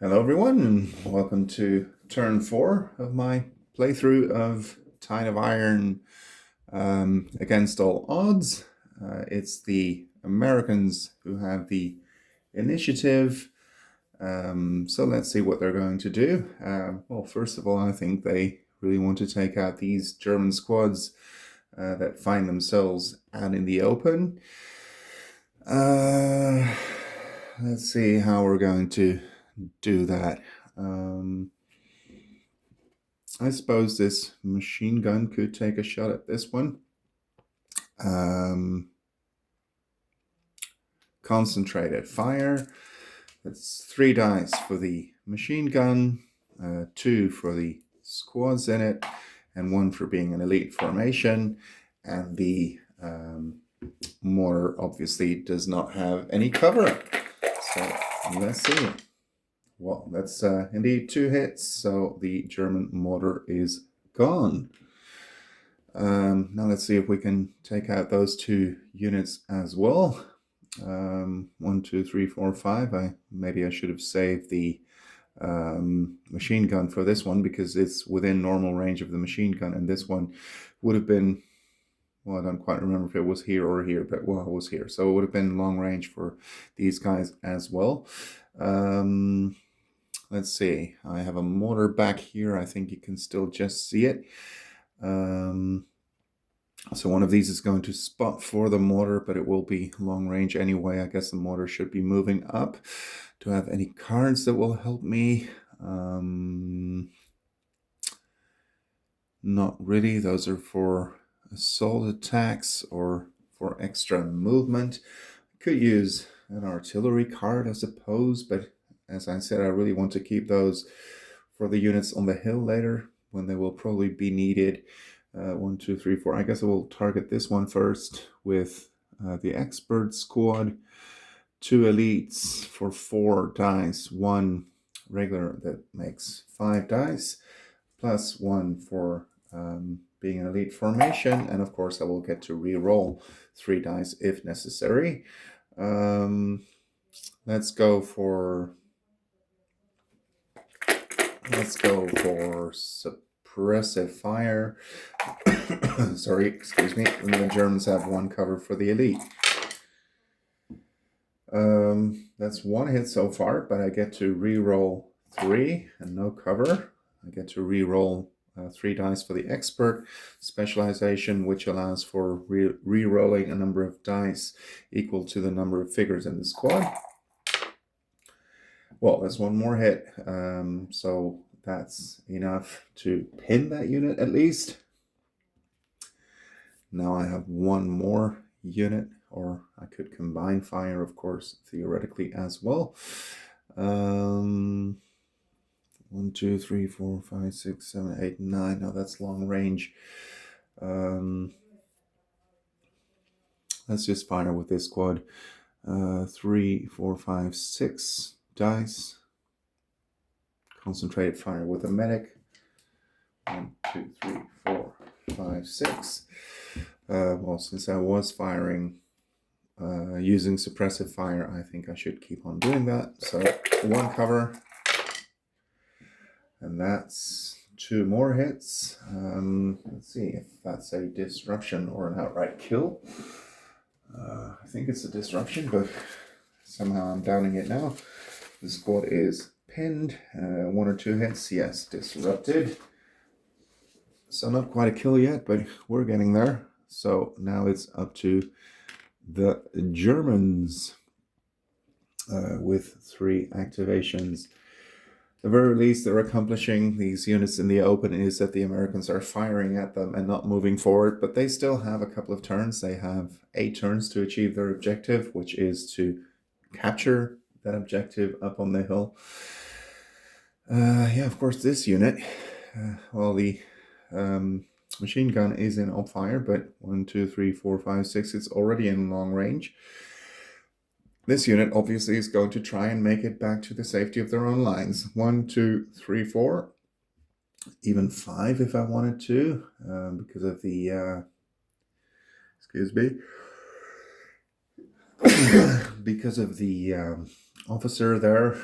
Hello, everyone, and welcome to turn 4 of my playthrough of Tide of Iron Against All Odds. It's the Americans who have the initiative, so let's see what they're going to do. Well, first of all, I think they really want to take out these German squads that find themselves out in the open. Let's see how we're going to do that. I suppose this machine gun could take a shot at this one. Concentrated fire. That's 3 dice for the machine gun, 2 for the squads in it, and 1 for being an elite formation. And the mortar obviously does not have any cover. So let's see. Well, that's indeed 2 hits, so the German mortar is gone. Now let's see if we can take out those 2 units as well. 1, 2, 3, 4, 5. Maybe I should have saved the machine gun for this one because it's within normal range of the machine gun, and this one would have been, well, I don't quite remember if it was here or here, but well, it was here, so it would have been long range for these guys as well. Let's see, I have a mortar back here. I think you can still just see it. So one of these is going to spot for the mortar, but it will be long range anyway. I guess the mortar should be moving up. Do I have any cards that will help me? Not really. Those are for assault attacks or for extra movement. I could use an artillery card, I suppose, but as I said, I really want to keep those for the units on the hill later when they will probably be needed. 1, 2, 3, 4. I guess I will target this one first with the expert squad. 2 elites for 4 dice. 1 regular that makes 5 dice, plus 1 for being an elite formation. And of course, I will get to re-roll 3 dice if necessary. Let's go for suppressive fire. Sorry, excuse me. And the Germans have 1 cover for the elite. That's 1 hit so far, but I get to re-roll 3 and no cover. I get to re-roll 3 dice for the expert specialization, which allows for re-rolling a number of dice equal to the number of figures in the squad. Well, that's 1 more hit, so that's enough to pin that unit at least. Now I have 1 more unit, or I could combine fire, of course, theoretically as well. 1, 2, 3, 4, 5, 6, 7, 8, 9. Now that's long range. Let's just fire with this squad. 3, 4, 5, 6 dice. Concentrated fire with a medic. 1, 2, 3, 4, 5, 6. Well, since I was firing using suppressive fire, I think I should keep on doing that. So 1 cover, and that's 2 more hits. Let's see if that's a disruption or an outright kill. I think it's a disruption, but somehow I'm downing it now. The squad is pinned. 1 or 2 hits, yes, disrupted. So not quite a kill yet, but we're getting there. So now it's up to the Germans with 3 activations. The very least they're accomplishing, these units in the open, is that the Americans are firing at them and not moving forward, but they still have a couple of turns. They have 8 turns to achieve their objective, which is to capture that objective up on the hill. Yeah, of course, this unit, well, the machine gun is in op fire, but 1, 2, 3, 4, 5, 6, it's already in long range. This unit obviously is going to try and make it back to the safety of their own lines. 1, 2, 3, 4, even 5 if I wanted to, because of the, excuse me, because of the officer there.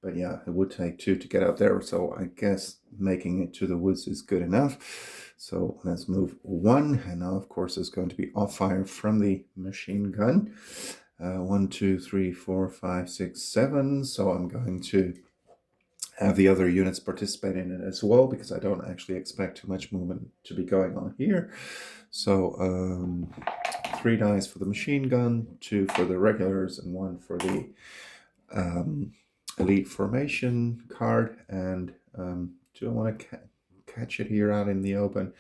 But yeah, it would take 2 to get out there, so I guess making it to the woods is good enough. So let's move 1, and now of course there's going to be off fire from the machine gun. 1, 2, 3, 4, 5, 6, 7. So I'm going to have the other units participate in it as well, because I don't actually expect too much movement to be going on here. So 3 dice for the machine gun, 2 for the regulars, and 1 for the elite formation card. And do I want to catch it here out in the open?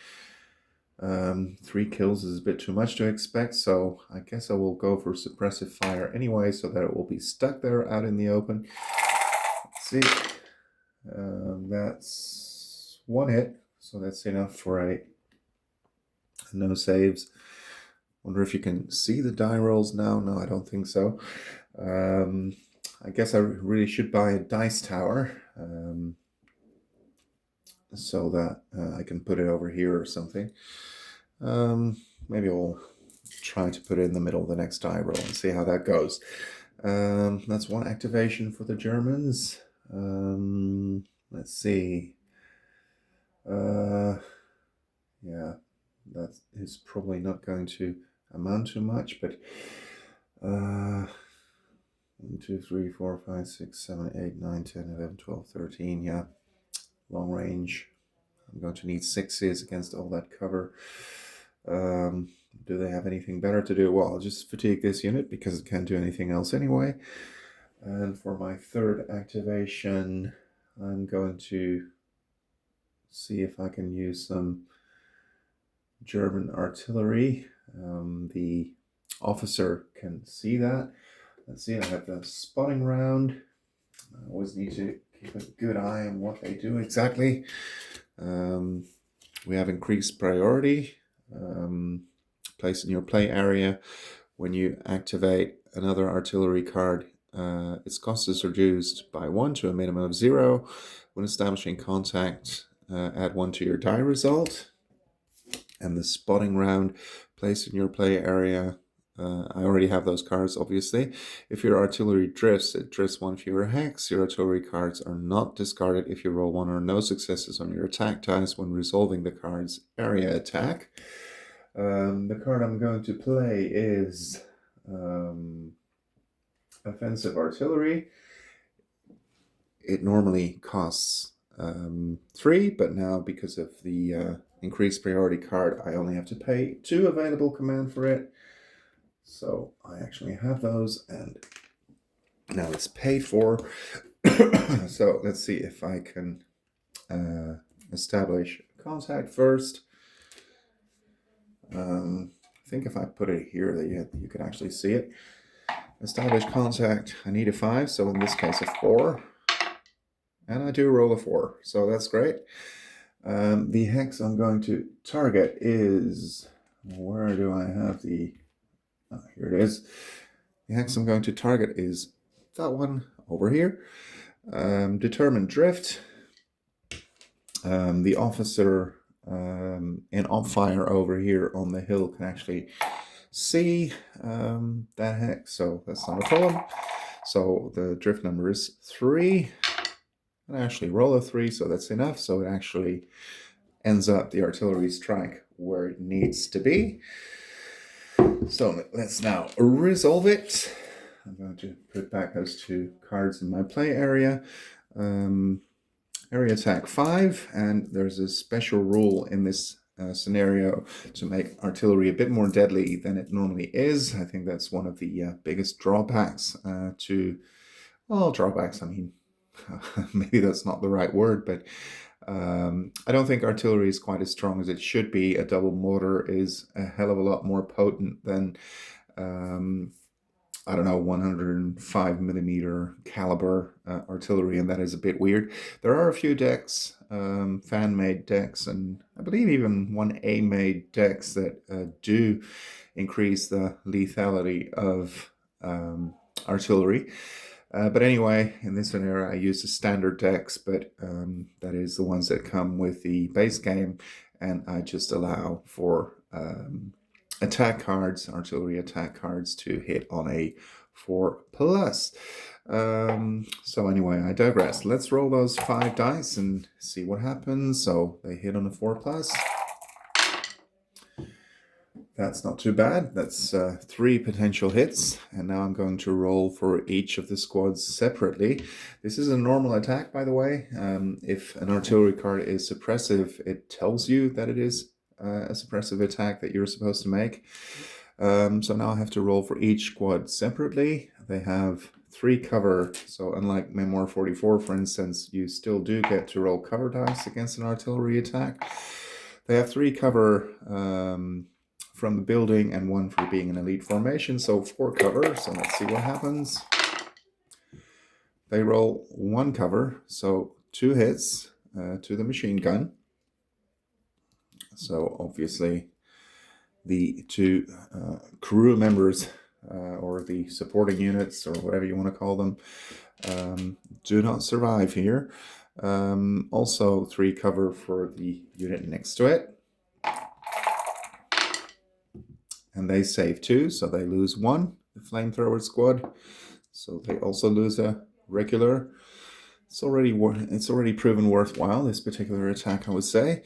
3 kills is a bit too much to expect, so I guess I will go for suppressive fire anyway, so that it will be stuck there out in the open. Let's see. That's 1 hit, so that's enough for a no saves. Wonder if you can see the die rolls now. No, I don't think so. I guess I really should buy a dice tower, so that I can put it over here or something. Maybe I'll try to put it in the middle of the next die roll and see how that goes. That's 1 activation for the Germans. Let's see. Yeah, that is probably not going to amount to much, but 1, 2, 3, 4, 5, 6, 7, 8, 9, 10, 11, 12, 13. Yeah, long range. I'm going to need 6s against all that cover. Do they have anything better to do? Well, I'll just fatigue this unit because it can't do anything else anyway. And for my 3rd activation, I'm going to see if I can use some German artillery. The officer can see that. Let's see, I have the spotting round. I always need to keep a good eye on what they do exactly. We have increased priority. Place in your play area. When you activate another artillery card, its cost is reduced by 1 to a minimum of 0. When establishing contact, add 1 to your die result. And the spotting round, place in your play area. I already have those cards, obviously. If your artillery drifts, it drifts 1 fewer hex. Your artillery cards are not discarded if you roll 1 or no successes on your attack dice when resolving the card's area attack. The card I'm going to play is offensive artillery. It normally costs 3, but now because of the increased priority card, I only have to pay 2 available command for it. So I actually have those, and now it's paid for. So let's see if I can establish contact first. I think if I put it here, that you can actually see it. Establish contact, I need a 5, so in this case a 4. And I do roll a 4, so that's great. The hex I'm going to target is, where do I have the, here it is. The hex I'm going to target is that one over here. Determine drift. The officer in op fire over here on the hill can actually see that hex, so that's not a problem. So the drift number is 3. And I actually roll a 3, so that's enough. So it actually ends up the artillery strike where it needs to be. So let's now resolve it. I'm going to put back those 2 cards in my play area. Area attack 5, and there's a special rule in this scenario to make artillery a bit more deadly than it normally is. I think that's one of the biggest drawbacks to, well, drawbacks, I mean, maybe that's not the right word, but I don't think artillery is quite as strong as it should be. A double mortar is a hell of a lot more potent than, I don't know, 105 millimeter caliber artillery, and that is a bit weird. There are a few decks, fan-made decks, and I believe even 1A-made decks that do increase the lethality of artillery. But anyway, in this scenario, I use the standard decks, but that is the ones that come with the base game, and I just allow for attack cards, artillery attack cards, to hit on a 4+. So anyway, I digress. Let's roll those 5 dice and see what happens. So they hit on a 4 plus. That's not too bad. That's 3 potential hits. And now I'm going to roll for each of the squads separately. This is a normal attack, by the way. If an artillery card is suppressive, it tells you that it is a suppressive attack that you're supposed to make. So now I have to roll for each squad separately. They have 3 cover. So unlike Memoir 44, for instance, you still do get to roll cover dice against an artillery attack. They have 3 cover from the building and 1 for being an elite formation, so 4 cover. So let's see what happens. They roll 1 cover, so 2 hits to the machine gun. So obviously the 2 crew members or the supporting units or whatever you want to call them do not survive here. Also 3 cover for the unit next to it. And they save 2, so they lose 1, the flamethrower squad. So they also lose a regular. It's already proven worthwhile, this particular attack, I would say.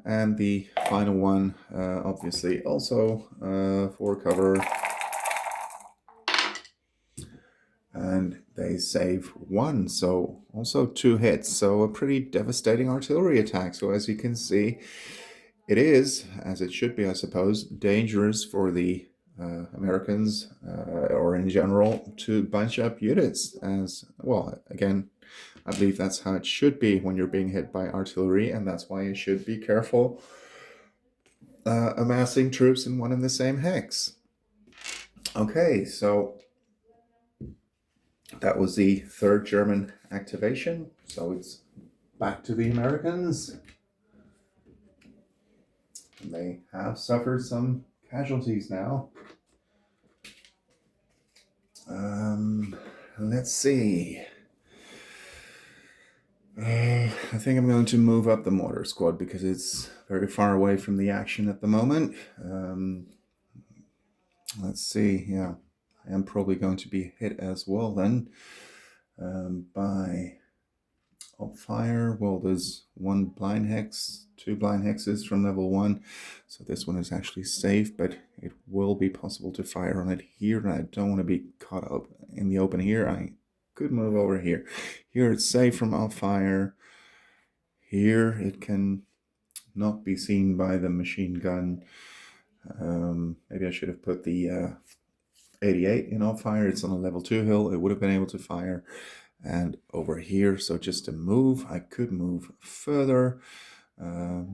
And the final one, obviously, also 4 cover. And they save 1, so also 2 hits. So a pretty devastating artillery attack. So as you can see, it is, as it should be, I suppose, dangerous for the Americans, or in general, to bunch up units. As well, again, I believe that's how it should be when you're being hit by artillery, and that's why you should be careful amassing troops in one and the same hex. Okay, so that was the 3rd German activation. So it's back to the Americans. They have suffered some casualties now. Let's see. I think I'm going to move up the mortar squad because it's very far away from the action at the moment. Let's see. Yeah, I am probably going to be hit as well then by fire. Well, there's 1 blind hex, 2 blind hexes from level 1. So this one is actually safe, but it will be possible to fire on it here. And I don't want to be caught up in the open here. I could move over here. Here it's safe from all fire. Here it can not be seen by the machine gun. Maybe I should have put the 88 in all fire. It's on a level 2 hill. It would have been able to fire. And over here, so just to move, I could move further. I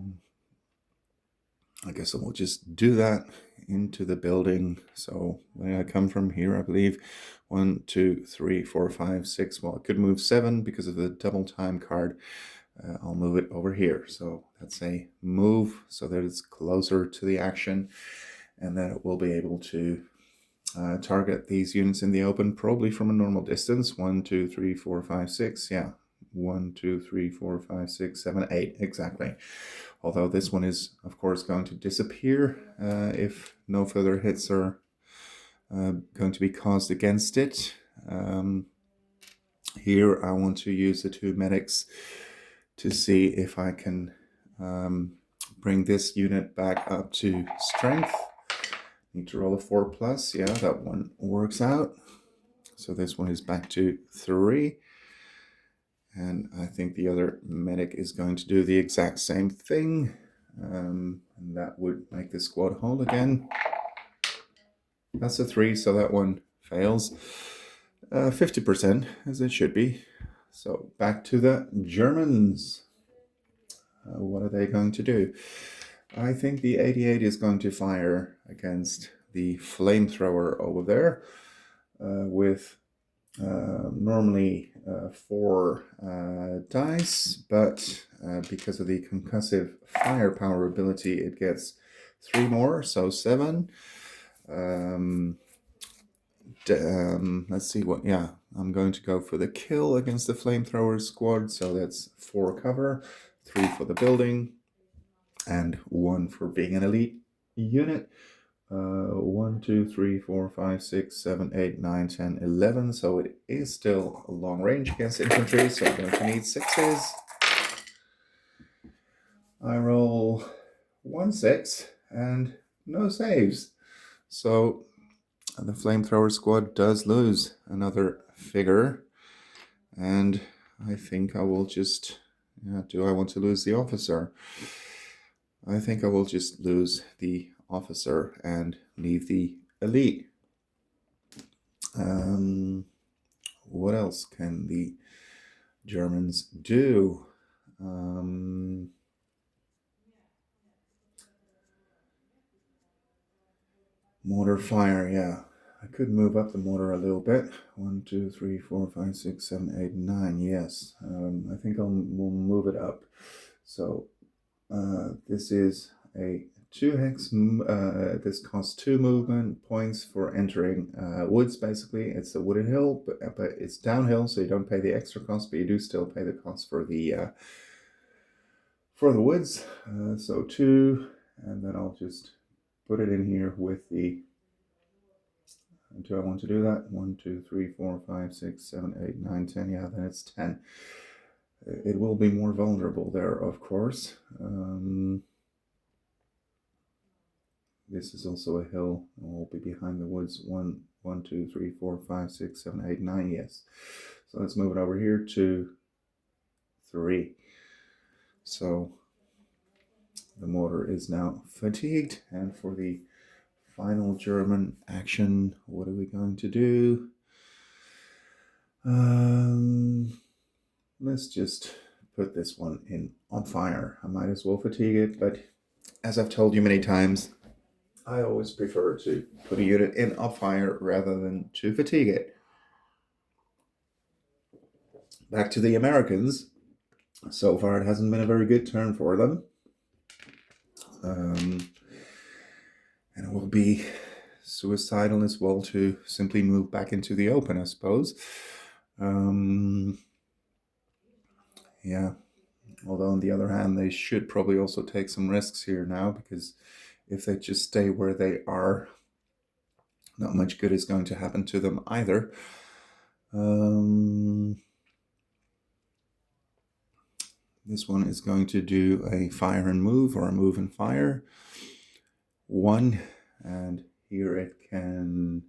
guess I will just do that into the building. So when I come from here, I believe 1, 2, 3, 4, 5, 6. Well, I could move 7 because of the double time card. I'll move it over here. So that's a move so that it's closer to the action, and then it will be able to target these units in the open, probably from a normal distance. 1, 2, 3, 4, 5, 6. Yeah, 1, 2, 3, 4, 5, 6, 7, 8. Exactly. Although this one is, of course, going to disappear if no further hits are going to be caused against it. Here, I want to use the 2 medics to see if I can bring this unit back up to strength. Need to roll a 4 plus. Yeah, that one works out. So this one is back to 3. And I think the other medic is going to do the exact same thing. And that would make the squad whole again. That's a 3, so that one fails. 50%, as it should be. So back to the Germans. What are they going to do? I think the 88 is going to fire against the flamethrower over there with normally 4 dice, but because of the concussive firepower ability, it gets 3 more, so 7. Let's see what, yeah, I'm going to go for the kill against the flamethrower squad, so that's 4 cover, 3 for the building, and 1 for being an elite unit. 1, 2, 3, 4, 5, 6, 7, 8, 9, 10, 11. So it is still a long range against infantry, so I'm going to need 6s. I roll 1 6 and no saves. So the flamethrower squad does lose another figure. And I think I will just... do I want to lose the officer? I think I will just lose the officer and leave the elite. What else can the Germans do? Mortar fire, yeah. I could move up the mortar a little bit. 1, 2, 3, 4, 5, 6, 7, 8, 9. Yes. I think we'll move it up. So this is a 2 hex. This costs 2 movement points for entering woods. Basically, it's a wooded hill, but it's downhill, so you don't pay the extra cost, but you do still pay the cost for the woods. So 2, and then I'll just put it in here with the... Do I want to do that? 1, 2, 3, 4, 5, 6, 7, 8, 9, 10. Yeah, then it's 10. It will be more vulnerable there, of course. This is also a hill. We'll be behind the woods. 1, 2, 3, 4, 5, 6, 7, 8, 9. Yes. So let's move it over here to 3. So the mortar is now fatigued, and for the final German action, what are we going to do? Let's just put this one on fire. I might as well fatigue it, but as I've told you many times, I always prefer to put a unit on fire rather than to fatigue it. Back to the Americans. So far, it hasn't been a very good turn for them. And it will be suicidal as well to simply move back into the open, I suppose. Yeah. Although on the other hand, they should probably also take some risks here now, because if they just stay where they are, not much good is going to happen to them either. This one is going to do a fire and move, or a move and fire. 1, and here it can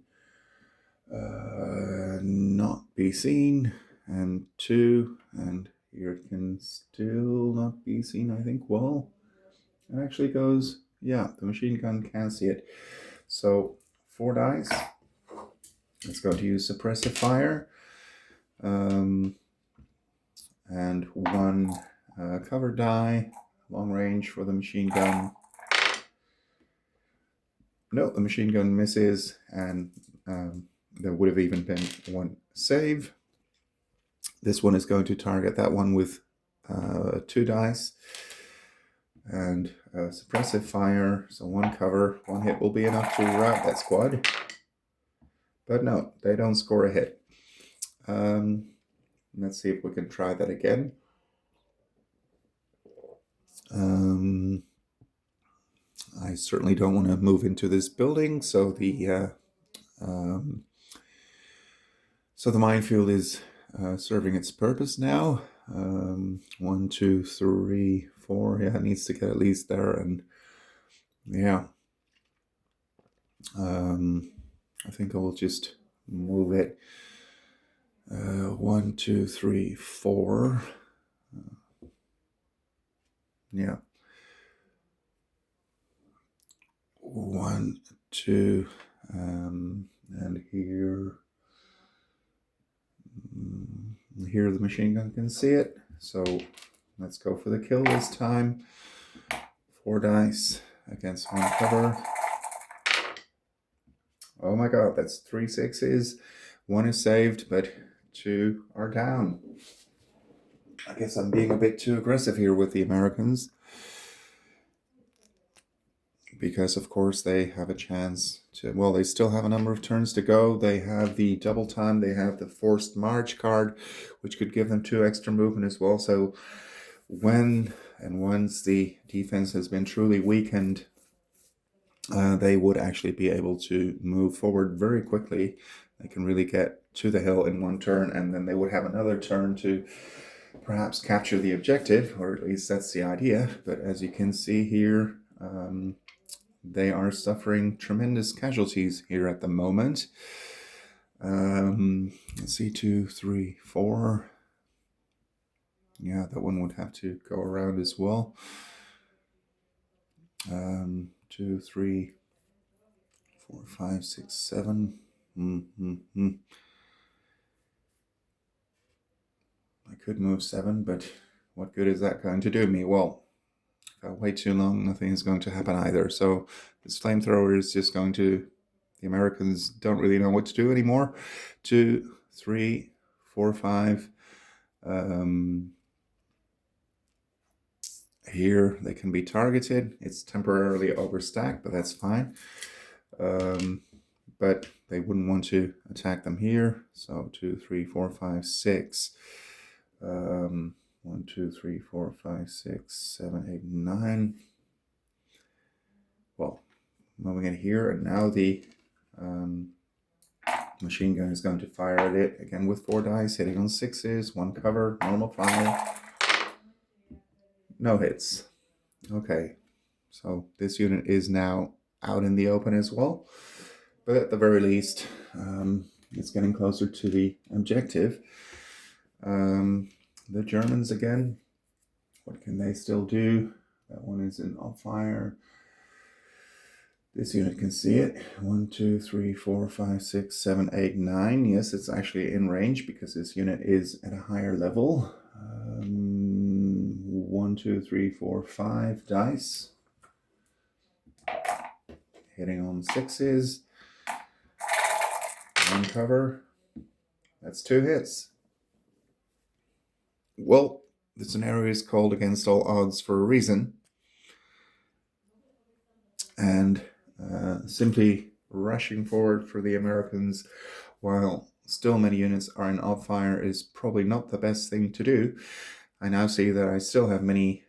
not be seen, and 2, and here it can still not be seen, I think. Well, it actually goes, yeah, the machine gun can see it. So 4 dice. It's going to use suppressive fire, and 1 cover die, long range for the machine gun. No, the machine gun misses, and there would have even been 1 save. This one is going to target that one with 2 dice, and suppressive fire, so 1 cover. 1 hit will be enough to rout that squad. But no, they don't score a hit. Let's see if we can try that again. I certainly don't want to move into this building, so the minefield is serving its purpose now. 1, 2, 3, 4. Yeah, it needs to get at least there, and yeah. I think I will just move it. 1, 2, 3, 4. Yeah. 1, 2, and here the machine gun can see it. So let's go for the kill this time. 4 dice against 1 cover. Oh my god, that's 3 6s. 1 is saved, but 2 are down. I guess I'm being a bit too aggressive here with the Americans, because of course they have a chance to... Well, they still have a number of turns to go. They have the double time. They have the forced march card, which could give them 2 extra movement as well. So once the defense has been truly weakened, they would actually be able to move forward very quickly. They can really get to the hill in one turn, and then they would have another turn to perhaps capture the objective, or at least that's the idea. But as you can see here, they are suffering tremendous casualties here at the moment. Let's see, 2, 3, 4. Yeah, that one would have to go around as well. 2, 3, 4, 5, 6, 7. I could move 7, but what good is that going to do me? Well, if I wait too long, nothing is going to happen either. So this flamethrower is just going to... The Americans don't really know what to do anymore. 2, 3, 4, 5. Here they can be targeted. It's temporarily overstacked, but that's fine. But they wouldn't want to attack them here. So 2, 3, 4, 5, 6. 1, 2, 3, 4, 5, 6, 7, 8, 9. Well, moving it here, and now the machine gun is going to fire at it again with 4 dice, hitting on 6s, 1 cover, normal fire. No hits. Okay, so this unit is now out in the open as well, but at the very least, it's getting closer to the objective. The Germans again, what can they still do? That one is on fire. This unit can see it. 1, 2, 3, 4, 5, 6, 7, 8, 9. Yes, it's actually in range because this unit is at a higher level. 1, 2, 3, 4, 5 dice. Hitting on 6s. 1 cover. That's 2 hits. Well, the scenario is called against all odds for a reason. And simply rushing forward for the Americans while still many units are in off fire is probably not the best thing to do. I now see that I still have many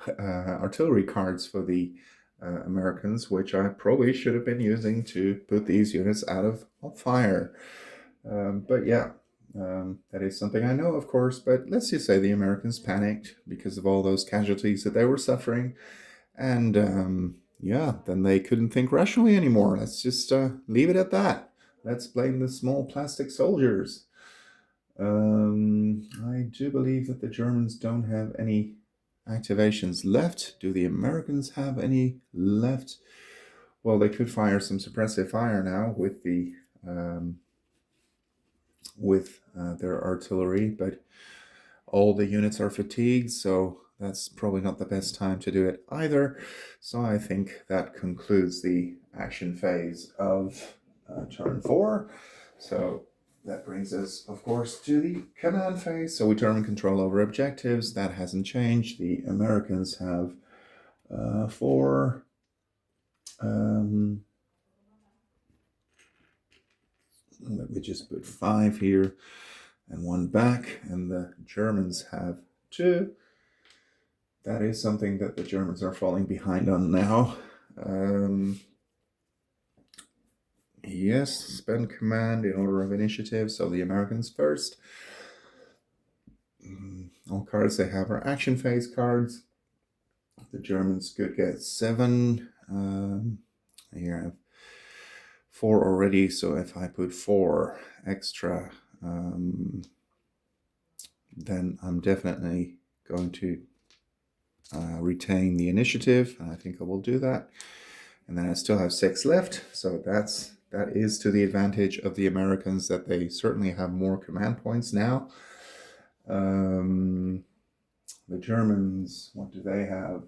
artillery cards for the Americans, which I probably should have been using to put these units out of fire. But yeah, that is something I know, of course, but let's just say the Americans panicked because of all those casualties that they were suffering. And yeah, then they couldn't think rationally anymore. Let's just leave it at that. Let's blame the small plastic soldiers. I do believe that the Germans don't have any activations left. Do the Americans have any left? Well, they could fire some suppressive fire now with the their artillery, but all the units are fatigued, so that's probably not the best time to do it either. So I think that concludes the action phase of turn 4. So that brings us, of course, to the command phase. So we determine control over objectives. That hasn't changed. The Americans have 4. Let me just put 5 here and 1 back. And the Germans have 2. That is something that the Germans are falling behind on now. Yes, spend command in order of initiative. So the Americans first. All cards they have are action phase cards. The Germans could get 7. Here I have 4 already. So if I put 4 extra, then I'm definitely going to retain the initiative. And I think I will do that. And then I still have 6 left. So that is to the advantage of the Americans, that they certainly have more command points now. The Germans, what do they have?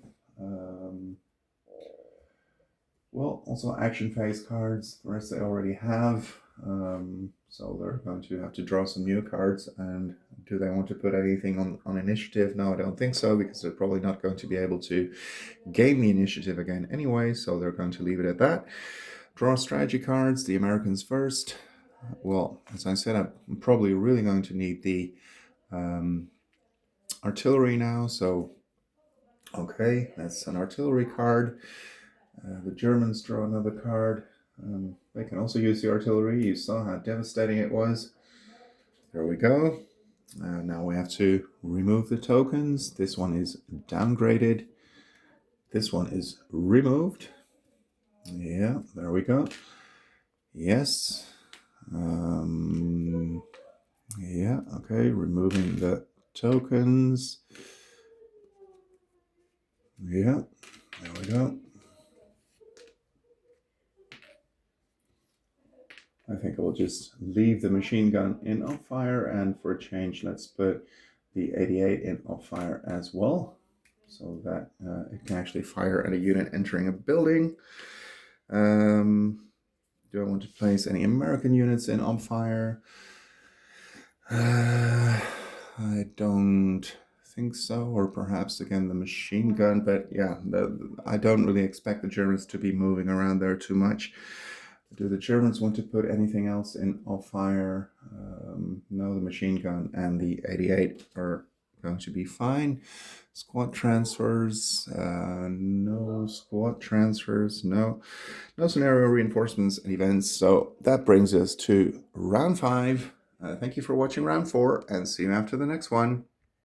Well, also action phase cards. The rest they already have. So they're going to have to draw some new cards. And do they want to put anything on initiative? No, I don't think so, because they're probably not going to be able to gain the initiative again anyway. So they're going to leave it at that. Draw strategy cards. The Americans first. Well, as I said, I'm probably really going to need the artillery now. So, okay, that's an artillery card. The Germans draw another card. They can also use the artillery. You saw how devastating it was. There we go. Now we have to remove the tokens. This one is downgraded. This one is removed. Yeah, there we go. Yes. Yeah, okay, removing the tokens. Yeah, there we go. I think I will just leave the machine gun in off fire, and for a change, let's put the 88 in off fire as well, so that it can actually fire at a unit entering a building. Do I want to place any American units in on fire? I don't think so, or perhaps again the machine gun, but yeah, I don't really expect the Germans to be moving around there too much. Do the Germans want to put anything else in off fire? No, the machine gun and the 88 are going to be fine. Squad transfers, no squad transfers, no scenario reinforcements and events. So that brings us to round 5. Thank you for watching round 4, and see you after the next one.